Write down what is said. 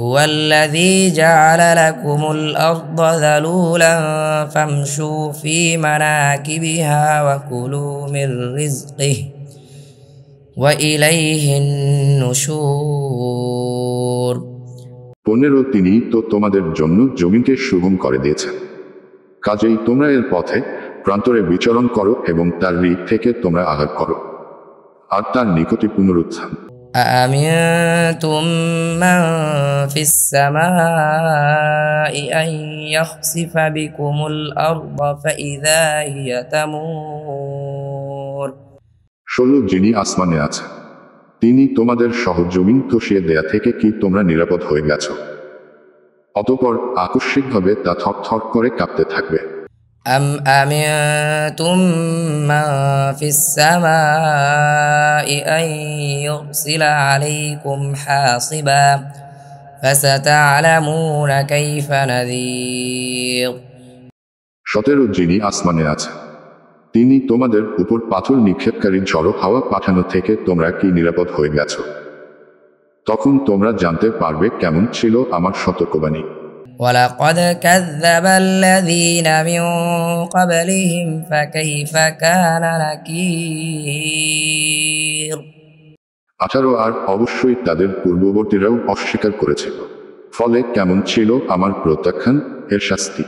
هو الذي جعل لكم الأرض ذلولا فامشوا في مناكبها وكلوا من رزقه وإليه النشور 15 তিনি তো তোমাদের জন্য জমিনকে সুগম করে দিয়েছেন, কাজেই তোমরা এর পথে প্রান্তরে বিচরণ করো এবং তার ঋক থেকে তোমরা আহার করো, আর তার নিকটে পুনরুত্থান। أأمنتم من في السماء أن يخسف بكم الأرض فإذا هي تمور 16 যিনি আসমানে আছে, তিনি তোমাদের সহজমিন ধসিয়ে দেয়া থেকে কি তোমরা নিরাপদ হয়ে গেছো? অতঃপর আকস্মিকভাবে তা থরথর করে কাঁপতে থাকবে। أم أمنتم من في السماء أن يرسل عليكم حاصبا فستعلمون كيف نذير 17 যিনি আসমানে আছে, তিনি তোমাদের উপর পাথর নিক্ষেপকারী ঝড়ো হাওয়া পাঠানো থেকে তোমরা কি নিরাপদ হয়ে গেছো? তখন তোমরা জানতে পারবে কেমন ছিল আমার সতর্কবাণী। ولقد كذب الذين من قبلهم فكيف كان نكير 18 আর অবশ্যই তাদের পূর্ববর্তীরাও অস্বীকার করেছিল, ফলে কেমন ছিল আমার প্রত্যাখ্যান এর শাস্তি।